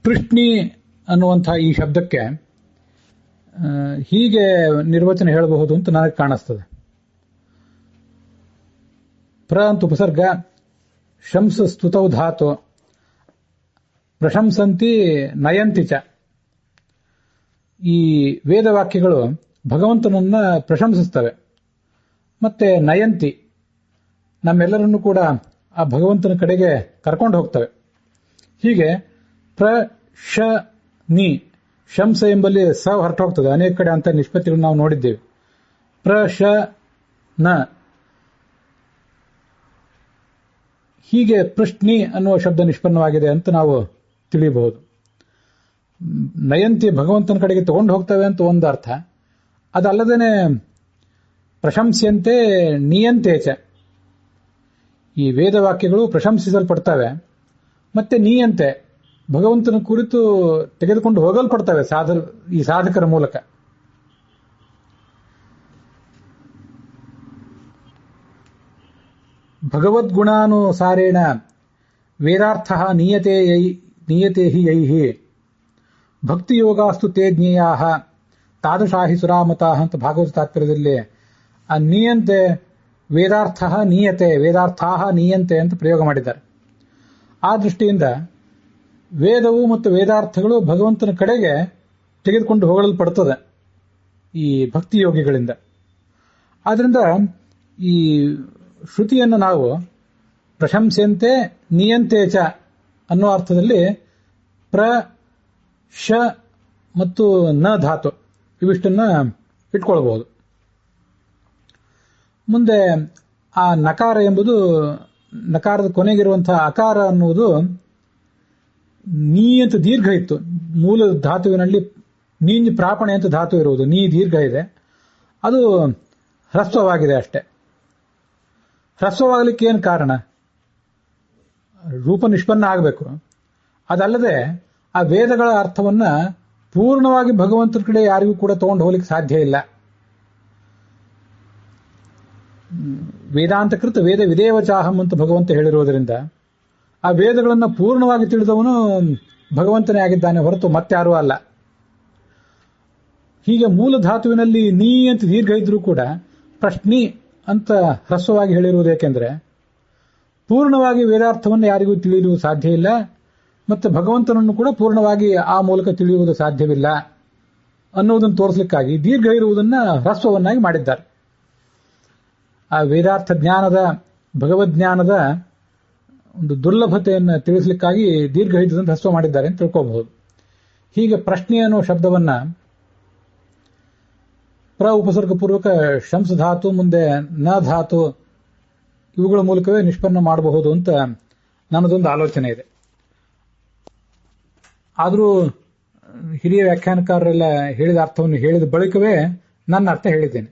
ಪೃಷ್ಣಿ ಅನ್ನುವಂತಹ ಈ ಶಬ್ದಕ್ಕೆ ಹೀಗೆ ನಿರ್ವಚನ ಹೇಳಬಹುದು ಅಂತ ನನಗೆ ಕಾಣಿಸ್ತದೆ. ಪ್ರ ಅಂತ ಉಪಸರ್ಗ, ಶಂಸ ಸ್ತುತೌ ಧಾತು, ಪ್ರಶಂಸಂತಿ ನಯಂತಿ ಚ. ಈ ವೇದವಾಕ್ಯಗಳು ಭಗವಂತನನ್ನ ಪ್ರಶಂಸಿಸ್ತವೆ ಮತ್ತೆ ನಯಂತಿ, ನಮ್ಮೆಲ್ಲರನ್ನು ಕೂಡ ಆ ಭಗವಂತನ ಕಡೆಗೆ ಕರ್ಕೊಂಡು ಹೋಗ್ತವೆ. ಹೀಗೆ ಪ್ರ ಶ ನಿ, ಶಂಸ ಎಂಬಲ್ಲಿ ಸ ಹೊರಟು ಹೋಗ್ತದೆ. ಅನೇಕ ಕಡೆ ಅಂತ ನಿಷ್ಪತ್ತಿಗಳನ್ನು ನಾವು ನೋಡಿದ್ದೇವೆ. ಪ್ರ ಶ ನ, ಹೀಗೆ ಪೃಷ್ಣಿ ಅನ್ನುವ ಶಬ್ದ ನಿಷ್ಪನ್ನವಾಗಿದೆ ಅಂತ ನಾವು ತಿಳಿಯಬಹುದು. ನಯಂತಿ ಭಗವಂತನ ಕಡೆಗೆ ತಗೊಂಡು ಹೋಗ್ತವೆ ಅಂತ ಒಂದು ಅರ್ಥ. ಅದಲ್ಲದೇನೆ ಪ್ರಶಂಸ್ಯಂತೆ ನಿಯಂತೇಚ, ಈ ವೇದವಾಕ್ಯಗಳು ಪ್ರಶಂಸಿಸಲ್ಪಡ್ತವೆ ಮತ್ತೆ ನೀಯಂತೆ ಭಗವಂತನ ಕುರಿತು ತೆಗೆದುಕೊಂಡು ಹೋಗಲ್ಪಡ್ತವೆ ಈ ಸಾಧಕರ ಮೂಲಕ. ಭಗವದ್ಗುಣಾನುಸಾರೇಣ ವೇದಾರ್ಥ ನೀಯತೆ ಹಿ ಯೈಃ ಭಕ್ತಿಯೋಗಾಸ್ತು ತೇ ಜ್ಞೇಯಾಃ ತಾದೃಶಾಹಿ ಸುರಾಮತಾಃ ಅಂತ ಭಾಗವತ ತಾತ್ಪರ್ಯದಲ್ಲಿ ಆ ನೀಯಂತೆ ವೇದಾರ್ಥ ನೀಯತೆ, ವೇದಾರ್ಥಾಹ ನೀಯಂತೆ ಅಂತ ಪ್ರಯೋಗ ಮಾಡಿದ್ದಾರೆ. ಆ ದೃಷ್ಟಿಯಿಂದ ವೇದವು ಮತ್ತು ವೇದಾರ್ಥಗಳು ಭಗವಂತನ ಕಡೆಗೆ ತೆಗೆದುಕೊಂಡು ಹೋಗಲ್ಪಡುತ್ತದೆ ಈ ಭಕ್ತಿಯೋಗಿಗಳಿಂದ. ಆದ್ರಿಂದ ಈ ಶ್ರುತಿಯನ್ನು ನಾವು ಪ್ರಶಂಸೆಯಂತೆ ನಿಯಂತೆ ಚ ಅನ್ನೋ ಅರ್ಥದಲ್ಲಿ ಪ್ರ ಶ ಮತ್ತು ನ ಧಾತು ಇವಿಷ್ಟನ್ನ ಇಟ್ಕೊಳ್ಬಹುದು. ಮುಂದೆ ಆ ನಕಾರ ಎಂಬುದು, ನಕಾರದ ಕೊನೆಗಿರುವಂತಹ ಅಕಾರ ಅನ್ನುವುದು ನೀ ಅಂತ ದೀರ್ಘ ಇತ್ತು. ಮೂಲ ಧಾತುವಿನಲ್ಲಿ ನೀಂಜ್ ಪ್ರಾಪಣೆ ಅಂತ ಧಾತು ಇರುವುದು, ನೀ ದೀರ್ಘ ಇದೆ, ಅದು ಹ್ರಸ್ವವಾಗಿದೆ ಅಷ್ಟೆ. ಹ್ರಸ್ವವಾಗಲಿಕ್ಕೆ ಏನು ಕಾರಣ? ರೂಪ ನಿಷ್ಪನ್ನ ಆಗಬೇಕು. ಅದಲ್ಲದೆ ಆ ವೇದಗಳ ಅರ್ಥವನ್ನ ಪೂರ್ಣವಾಗಿ ಭಗವಂತನ ಕಡೆ ಯಾರಿಗೂ ಕೂಡ ತಗೊಂಡು ಹೋಗ್ಲಿಕ್ಕೆ ಸಾಧ್ಯ ಇಲ್ಲ. ವೇದಾಂತಕೃತ ವೇದ ವಿದೇವಚಾಹಂ ಅಂತ ಭಗವಂತ ಹೇಳಿರುವುದರಿಂದ ಆ ವೇದಗಳನ್ನ ಪೂರ್ಣವಾಗಿ ತಿಳಿದವನು ಭಗವಂತನೇ ಆಗಿದ್ದಾನೆ ಹೊರತು ಮತ್ತಾರೂ ಅಲ್ಲ. ಹೀಗೆ ಮೂಲ ಧಾತುವಿನಲ್ಲಿ ನೀ ಅಂತ ದೀರ್ಘ ಇದ್ರೂ ಕೂಡ ಪ್ರಶ್ನಿ ಅಂತ ಹ್ರಸ್ವವಾಗಿ ಹೇಳಿರುವುದು ಏಕೆಂದ್ರೆ ಪೂರ್ಣವಾಗಿ ವೇದಾರ್ಥವನ್ನು ಯಾರಿಗೂ ತಿಳಿಯುವುದು ಸಾಧ್ಯ ಇಲ್ಲ, ಮತ್ತು ಭಗವಂತನನ್ನು ಕೂಡ ಪೂರ್ಣವಾಗಿ ಆ ಮೂಲಕ ತಿಳಿಯುವುದು ಸಾಧ್ಯವಿಲ್ಲ ಅನ್ನುವುದನ್ನು ತೋರಿಸಲಿಕ್ಕಾಗಿ ದೀರ್ಘ ಇರುವುದನ್ನ ಹ್ರಸ್ವವನ್ನಾಗಿ ಮಾಡಿದ್ದಾರೆ. ಆ ವೇದಾರ್ಥ ಜ್ಞಾನದ, ಭಗವದ್ಜ್ಞಾನದ ಒಂದು ದುರ್ಲಭತೆಯನ್ನು ತಿಳಿಸಲಿಕ್ಕಾಗಿ ದೀರ್ಘ ಇದ್ದಂತ ಹ್ರಸ್ವ ಮಾಡಿದ್ದಾರೆ ಅಂತ ತಿಳ್ಕೋಬಹುದು. ಹೀಗೆ ಪ್ರಶ್ನೆ ಅನ್ನೋ ಶಬ್ದವನ್ನ ಪ್ರ ಉಪಸರ್ಗಪೂರ್ವಕ ಶಂಸ ಧಾತು ಮುಂದೆ ನ ಧಾತು ಇವುಗಳ ಮೂಲಕವೇ ನಿಷ್ಪನ್ನ ಮಾಡಬಹುದು ಅಂತ ನನ್ನದೊಂದು ಆಲೋಚನೆ ಇದೆ. ಆದರೂ ಹಿರಿಯ ವ್ಯಾಖ್ಯಾನಕಾರರೆಲ್ಲ ಹೇಳಿದ ಅರ್ಥವನ್ನು ಹೇಳಿದ ಬಳಿಕವೇ ನನ್ನ ಅರ್ಥ ಹೇಳಿದ್ದೇನೆ.